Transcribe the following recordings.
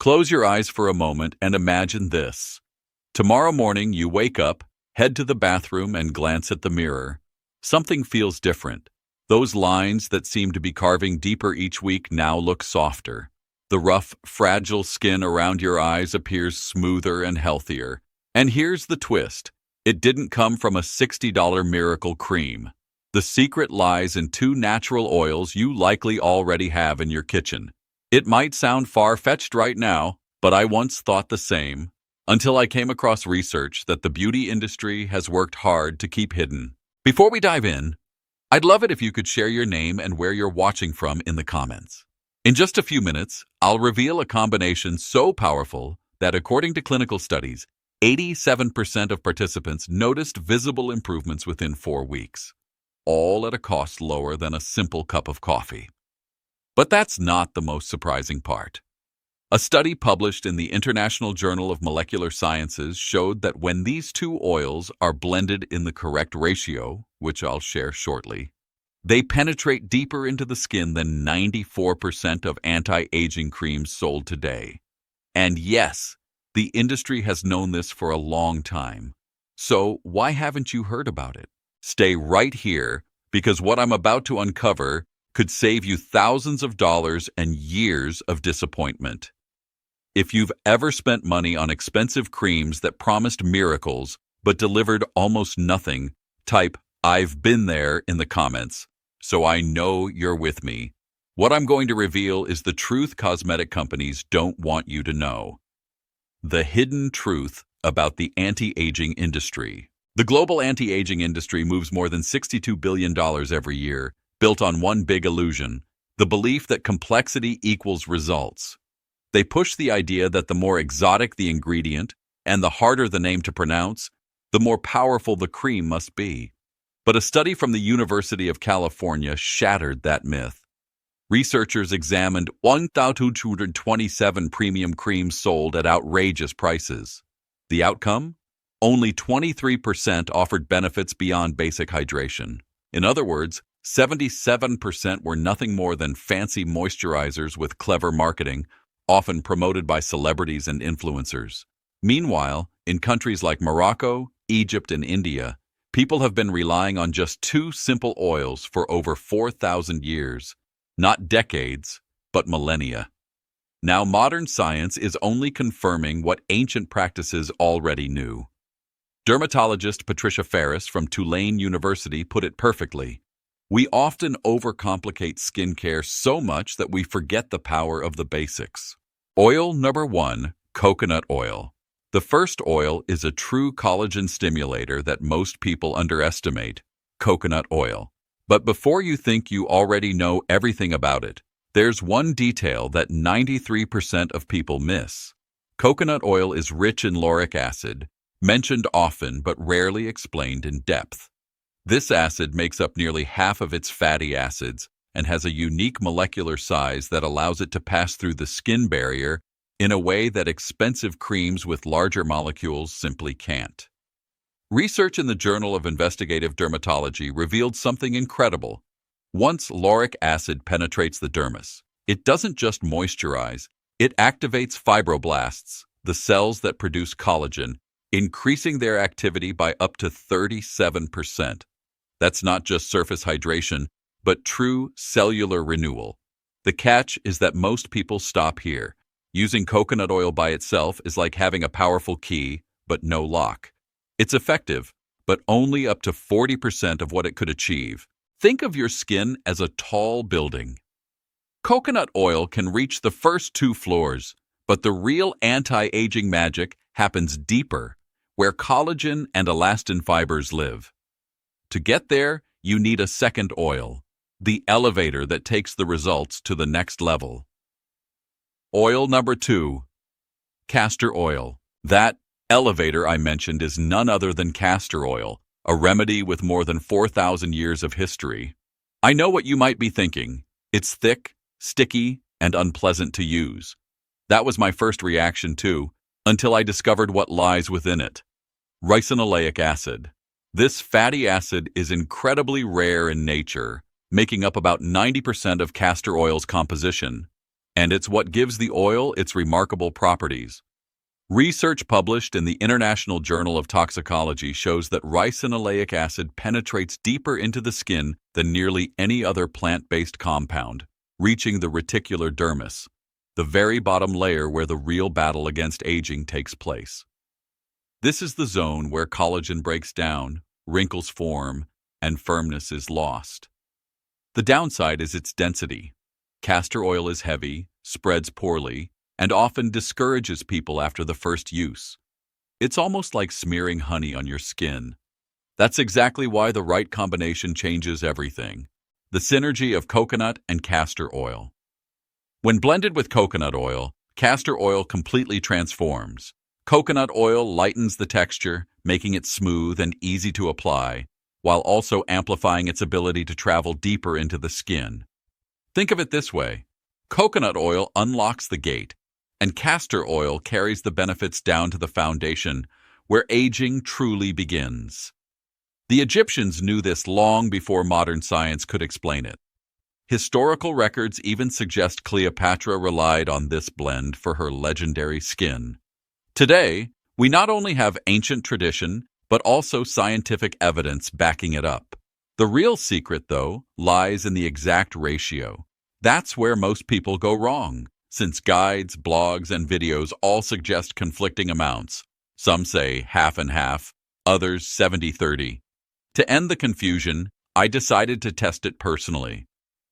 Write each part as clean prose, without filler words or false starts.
Close your eyes for a moment and imagine this. Tomorrow morning you wake up, head to the bathroom and glance at the mirror. Something feels different. Those lines that seem to be carving deeper each week now look softer. The rough, fragile skin around your eyes appears smoother and healthier. And here's the twist. It didn't come from a $60 miracle cream. The secret lies in two natural oils you likely already have in your kitchen. It might sound far-fetched right now, but I once thought the same, until I came across research that the beauty industry has worked hard to keep hidden. Before we dive in, I'd love it if you could share your name and where you're watching from in the comments. In just a few minutes, I'll reveal a combination so powerful that according to clinical studies, 87% of participants noticed visible improvements within 4 weeks, all at a cost lower than a simple cup of coffee. But that's not the most surprising part. A study published in the International Journal of Molecular Sciences showed that when these two oils are blended in the correct ratio, which I'll share shortly, they penetrate deeper into the skin than 94% of anti-aging creams sold today. And yes, the industry has known this for a long time. So why haven't you heard about it? Stay right here, because what I'm about to uncover could save you thousands of dollars and years of disappointment. If you've ever spent money on expensive creams that promised miracles but delivered almost nothing, type "I've been there" in the comments, so I know you're with me. What I'm going to reveal is the truth cosmetic companies don't want you to know. The hidden truth about the anti-aging industry. The global anti-aging industry moves more than $62 billion every year, built on one big illusion, the belief that complexity equals results. They push the idea that the more exotic the ingredient and the harder the name to pronounce, the more powerful the cream must be. But a study from the University of California shattered that myth. Researchers examined 1,227 premium creams sold at outrageous prices. The outcome? Only 23% offered benefits beyond basic hydration. In other words, 77% were nothing more than fancy moisturizers with clever marketing, often promoted by celebrities and influencers. Meanwhile, in countries like Morocco, Egypt, and India, people have been relying on just two simple oils for over 4,000 years. Not decades, but millennia. Now modern science is only confirming what ancient practices already knew. Dermatologist Patricia Ferris from Tulane University put it perfectly. We often overcomplicate skincare so much that we forget the power of the basics. Oil number 1, coconut oil. The first oil is a true collagen stimulator that most people underestimate, coconut oil. But before you think you already know everything about it, there's one detail that 93% of people miss. Coconut oil is rich in lauric acid, mentioned often but rarely explained in depth. This acid makes up nearly half of its fatty acids and has a unique molecular size that allows it to pass through the skin barrier in a way that expensive creams with larger molecules simply can't. Research in the Journal of Investigative Dermatology revealed something incredible. Once lauric acid penetrates the dermis, it doesn't just moisturize, it activates fibroblasts, the cells that produce collagen, increasing their activity by up to 37%. That's not just surface hydration, but true cellular renewal. The catch is that most people stop here. Using coconut oil by itself is like having a powerful key, but no lock. It's effective, but only up to 40% of what it could achieve. Think of your skin as a tall building. Coconut oil can reach the first 2 floors, but the real anti-aging magic happens deeper, where collagen and elastin fibers live. To get there, you need a second oil, the elevator that takes the results to the next level. Oil number 2, castor oil. That elevator I mentioned is none other than castor oil, a remedy with more than 4,000 years of history. I know what you might be thinking. It's thick, sticky, and unpleasant to use. That was my first reaction too, until I discovered what lies within it. Ricinoleic acid. This fatty acid is incredibly rare in nature, making up about 90% of castor oil's composition. And it's what gives the oil its remarkable properties. Research published in the International Journal of Toxicology shows that ricinoleic acid penetrates deeper into the skin than nearly any other plant-based compound, reaching the reticular dermis, the very bottom layer where the real battle against aging takes place. This is the zone where collagen breaks down, wrinkles form, and firmness is lost. The downside is its density. Castor oil is heavy, spreads poorly, and often discourages people after the first use. It's almost like smearing honey on your skin. That's exactly why the right combination changes everything. The synergy of coconut and castor oil. When blended with coconut oil, castor oil completely transforms. Coconut oil lightens the texture, making it smooth and easy to apply, while also amplifying its ability to travel deeper into the skin. Think of it this way. Coconut oil unlocks the gate, and castor oil carries the benefits down to the foundation, where aging truly begins. The Egyptians knew this long before modern science could explain it. Historical records even suggest Cleopatra relied on this blend for her legendary skin. Today, we not only have ancient tradition, but also scientific evidence backing it up. The real secret, though, lies in the exact ratio. That's where most people go wrong, since guides, blogs, and videos all suggest conflicting amounts. Some say half and half, others 70-30. To end the confusion, I decided to test it personally.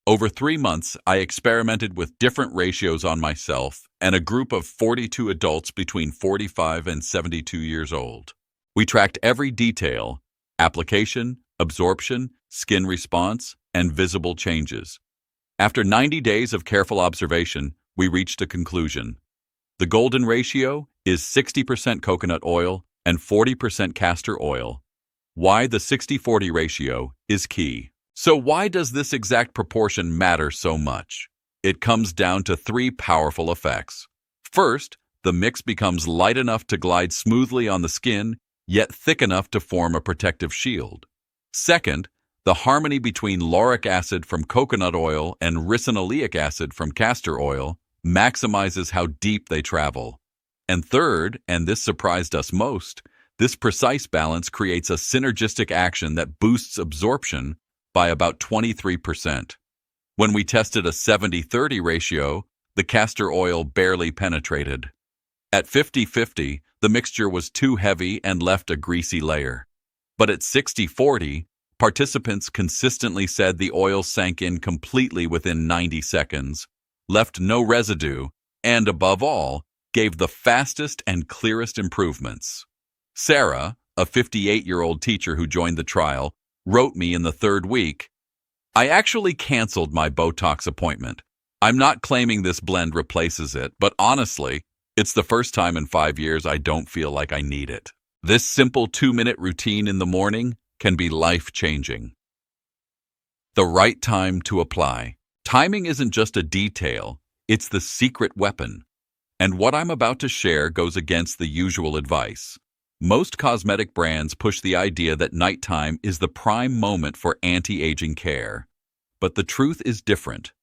Over 3 months, I experimented with different ratios on myself and a group of 42 adults between 45 and 72 years old. We tracked every detail: application, absorption, skin response, and visible changes. After 90 days of careful observation, we reached a conclusion. The golden ratio is 60% coconut oil and 40% castor oil. Why the 60-40 ratio is key. So why does this exact proportion matter so much? It comes down to 3 powerful effects. First, the mix becomes light enough to glide smoothly on the skin, yet thick enough to form a protective shield. Second, the harmony between lauric acid from coconut oil and ricinoleic acid from castor oil maximizes how deep they travel. And third, and this surprised us most, this precise balance creates a synergistic action that boosts absorption by about 23%. When we tested a 70-30 ratio, the castor oil barely penetrated. At 50-50, the mixture was too heavy and left a greasy layer. But at 60-40, participants consistently said the oil sank in completely within 90 seconds, left no residue, and above all, gave the fastest and clearest improvements. Sarah, a 58-year-old teacher who joined the trial, wrote me in the 3rd week, "I actually canceled my Botox appointment. I'm not claiming this blend replaces it, but honestly, it's the first time in 5 years I don't feel like I need it." This simple 2-minute routine in the morning can be life-changing. The right time to apply. Timing isn't just a detail, it's the secret weapon. And what I'm about to share goes against the usual advice. Most cosmetic brands push the idea that nighttime is the prime moment for anti-aging care. But the truth is different.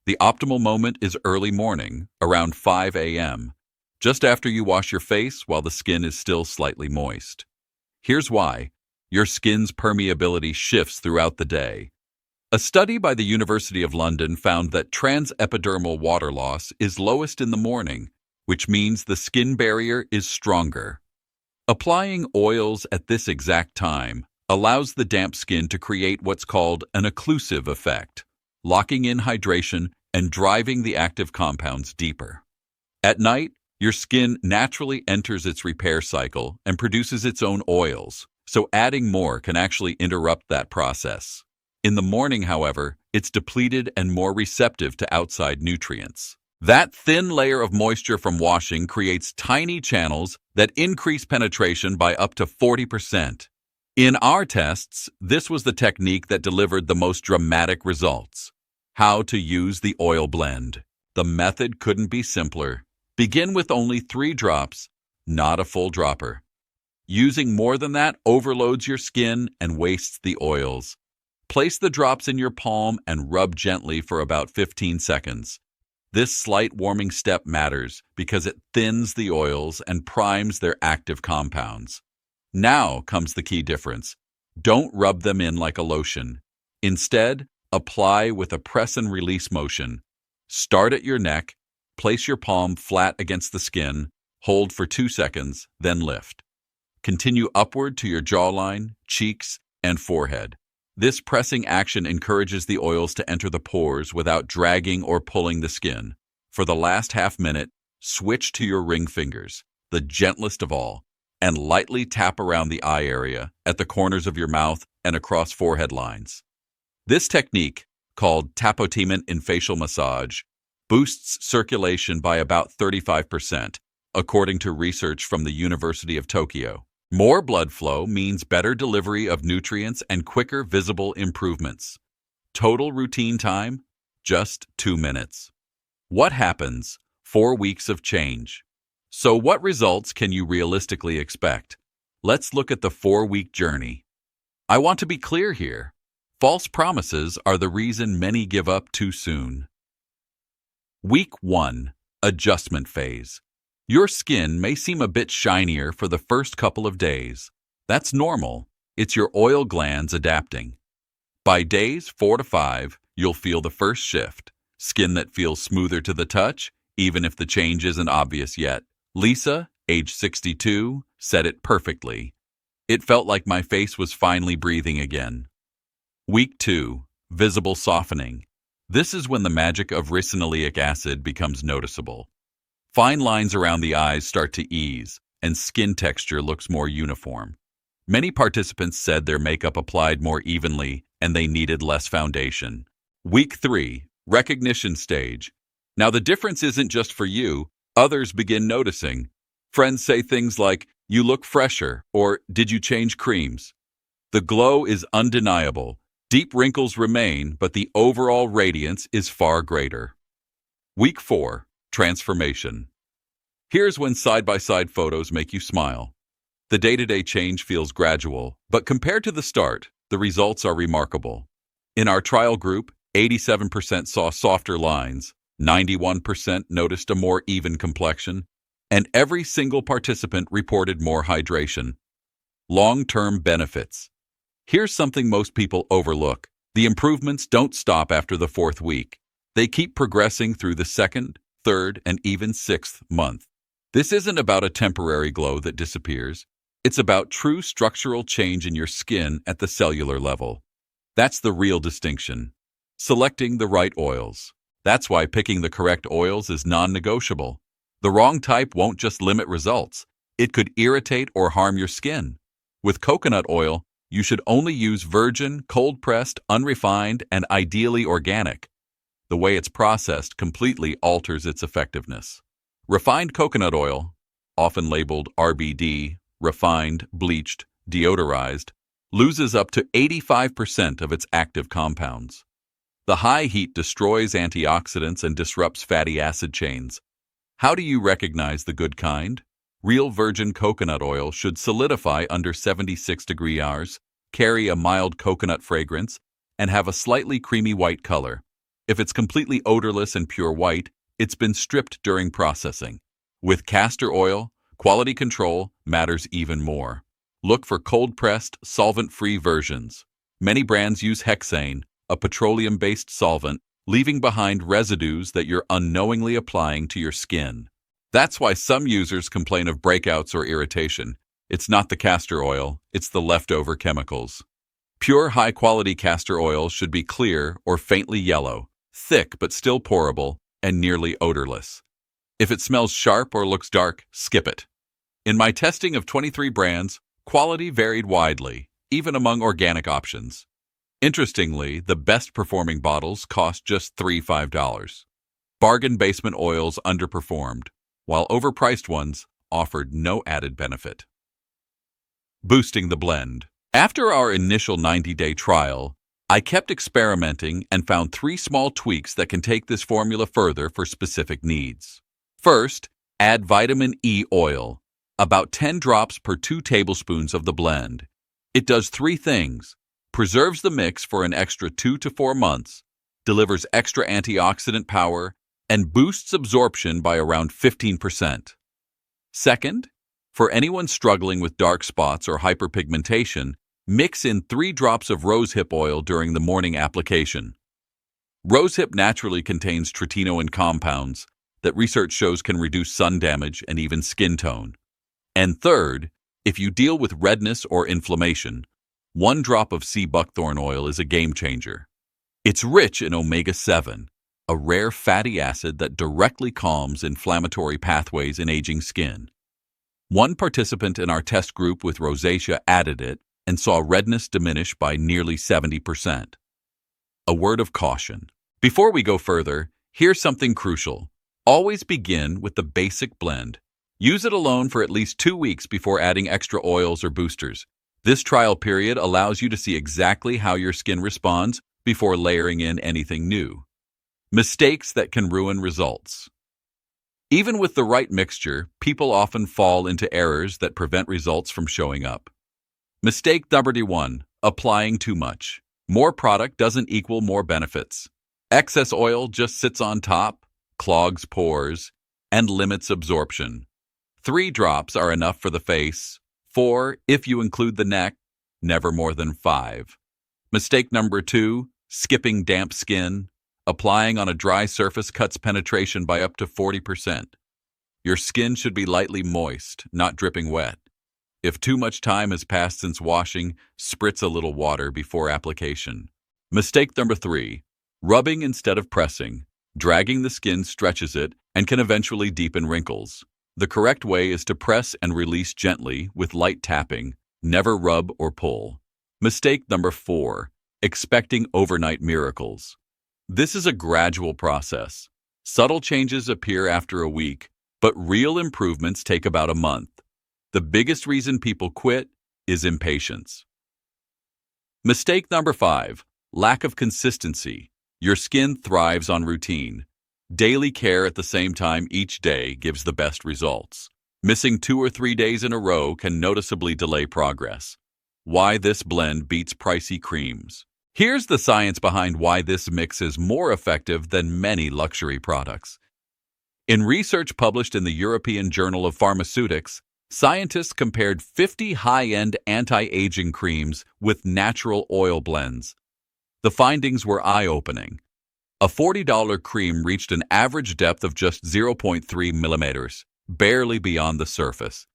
The optimal moment is early morning, around 5 a.m., just after you wash your face while the skin is still slightly moist. Here's why. Your skin's permeability shifts throughout the day. A study by the University of London found that transepidermal water loss is lowest in the morning, which means the skin barrier is stronger. Applying oils at this exact time allows the damp skin to create what's called an occlusive effect, locking in hydration and driving the active compounds deeper. At night, your skin naturally enters its repair cycle and produces its own oils, so adding more can actually interrupt that process. In the morning, however, it's depleted and more receptive to outside nutrients. That thin layer of moisture from washing creates tiny channels that increase penetration by up to 40%. In our tests, this was the technique that delivered the most dramatic results. How to use the oil blend. The method couldn't be simpler. Begin with only 3 drops, not a full dropper. Using more than that overloads your skin and wastes the oils. Place the drops in your palm and rub gently for about 15 seconds. This slight warming step matters because it thins the oils and primes their active compounds. Now comes the key difference. Don't rub them in like a lotion. Instead, apply with a press and release motion. Start at your neck, place your palm flat against the skin, hold for 2 seconds, then lift. Continue upward to your jawline, cheeks, and forehead. This pressing action encourages the oils to enter the pores without dragging or pulling the skin. For the last half minute, switch to your ring fingers, the gentlest of all, and lightly tap around the eye area, at the corners of your mouth, and across forehead lines. This technique, called tapotement in facial massage, boosts circulation by about 35%, according to research from the University of Tokyo. More blood flow means better delivery of nutrients and quicker visible improvements. Total routine time? Just 2 minutes. What happens? 4 weeks of change. So what results can you realistically expect? Let's look at the 4-week journey. I want to be clear here. False promises are the reason many give up too soon. Week 1. Adjustment phase. Your skin may seem a bit shinier for the first couple of days. That's normal. It's your oil glands adapting. By days 4 to 5, you'll feel the first shift. Skin that feels smoother to the touch, even if the change isn't obvious yet. Lisa, age 62, said it perfectly. It felt like my face was finally breathing again. Week 2. Visible softening. This is when the magic of ricinoleic acid becomes noticeable. Fine lines around the eyes start to ease, and skin texture looks more uniform. Many participants said their makeup applied more evenly and they needed less foundation. Week 3. Recognition stage. Now the difference isn't just for you, others begin noticing. Friends say things like, "You look fresher," or "Did you change creams?" The glow is undeniable. Deep wrinkles remain, but the overall radiance is far greater. Week 4. Transformation. Here's when side-by-side photos make you smile. The day-to-day change feels gradual, but compared to the start, the results are remarkable. In our trial group, 87% saw softer lines, 91% noticed a more even complexion, and every single participant reported more hydration. Long-term benefits. Here's something most people overlook. The improvements don't stop after the 4th week. They keep progressing through the 2nd, 3rd, and even 6th month. This isn't about a temporary glow that disappears. It's about true structural change in your skin at the cellular level. That's the real distinction. Selecting the right oils. That's why picking the correct oils is non-negotiable. The wrong type won't just limit results. It could irritate or harm your skin. With coconut oil, you should only use virgin, cold-pressed, unrefined, and ideally organic. The way it's processed completely alters its effectiveness. Refined coconut oil, often labeled RBD, refined, bleached, deodorized, loses up to 85% of its active compounds. The high heat destroys antioxidants and disrupts fatty acid chains. How do you recognize the good kind? Real virgin coconut oil should solidify under 76 degree hours, carry a mild coconut fragrance, and have a slightly creamy white color. If it's completely odorless and pure white, it's been stripped during processing. With castor oil, quality control matters even more. Look for cold-pressed, solvent-free versions. Many brands use hexane, a petroleum-based solvent, leaving behind residues that you're unknowingly applying to your skin. That's why some users complain of breakouts or irritation. It's not the castor oil, it's the leftover chemicals. Pure high-quality castor oil should be clear or faintly yellow, thick but still pourable, and nearly odorless. If it smells sharp or looks dark, skip it. In my testing of 23 brands, quality varied widely, even among organic options. Interestingly, the best-performing bottles cost just $5. Bargain basement oils underperformed, while overpriced ones offered no added benefit. Boosting the blend. After our initial 90-day trial, I kept experimenting and found 3 small tweaks that can take this formula further for specific needs. First, add vitamin E oil, about 10 drops per 2 tablespoons of the blend. It does 3 things: preserves the mix for an extra 2 to 4 months, delivers extra antioxidant power, and boosts absorption by around 15%. Second, for anyone struggling with dark spots or hyperpigmentation, mix in 3 drops of rosehip oil during the morning application. Rosehip naturally contains tretinoin compounds that research shows can reduce sun damage and even skin tone. And third, if you deal with redness or inflammation, 1 drop of sea buckthorn oil is a game changer. It's rich in omega-7, a rare fatty acid that directly calms inflammatory pathways in aging skin. One participant in our test group with rosacea added it and saw redness diminish by nearly 70%. A word of caution. Before we go further, here's something crucial. Always begin with the basic blend. Use it alone for at least 2 weeks before adding extra oils or boosters. This trial period allows you to see exactly how your skin responds before layering in anything new. Mistakes that can ruin results. Even with the right mixture, people often fall into errors that prevent results from showing up. Mistake number 1, applying too much. More product doesn't equal more benefits. Excess oil just sits on top, clogs pores, and limits absorption. 3 drops are enough for the face. 4, if you include the neck, never more than 5. Mistake number 2, skipping damp skin. Applying on a dry surface cuts penetration by up to 40%. Your skin should be lightly moist, not dripping wet. If too much time has passed since washing, spritz a little water before application. Mistake number 3, rubbing instead of pressing. Dragging the skin stretches it and can eventually deepen wrinkles. The correct way is to press and release gently with light tapping, never rub or pull. Mistake number 4, expecting overnight miracles. This is a gradual process. Subtle changes appear after a week, but real improvements take about a month. The biggest reason people quit is impatience. Mistake number 5, lack of consistency. Your skin thrives on routine. Daily care at the same time each day gives the best results. Missing 2 or 3 days in a row can noticeably delay progress. Why this blend beats pricey creams. Here's the science behind why this mix is more effective than many luxury products. In research published in the European Journal of Pharmaceutics, scientists compared 50 high-end anti-aging creams with natural oil blends. The findings were eye-opening. A $40 cream reached an average depth of just 0.3 millimeters, barely beyond the surface.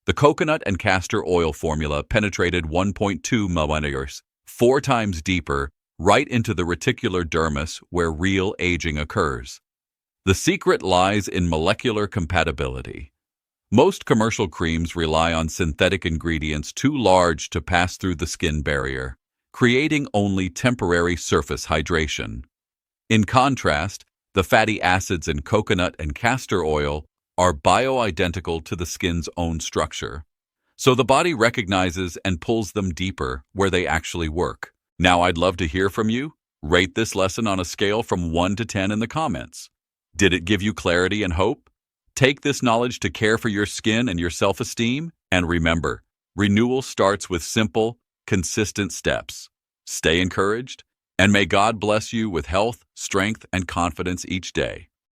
The coconut and castor oil formula penetrated 1.2 millimeters, 4 times deeper, right into the reticular dermis where real aging occurs. The secret lies in molecular compatibility. Most commercial creams rely on synthetic ingredients too large to pass through the skin barrier, creating only temporary surface hydration. In contrast, the fatty acids in coconut and castor oil are bioidentical to the skin's own structure. So the body recognizes and pulls them deeper where they actually work. Now I'd love to hear from you. Rate this lesson on a scale from 1 to 10 in the comments. Did it give you clarity and hope? Take this knowledge to care for your skin and your self-esteem. And remember, renewal starts with simple, consistent steps. Stay encouraged, and may God bless you with health, strength, and confidence each day.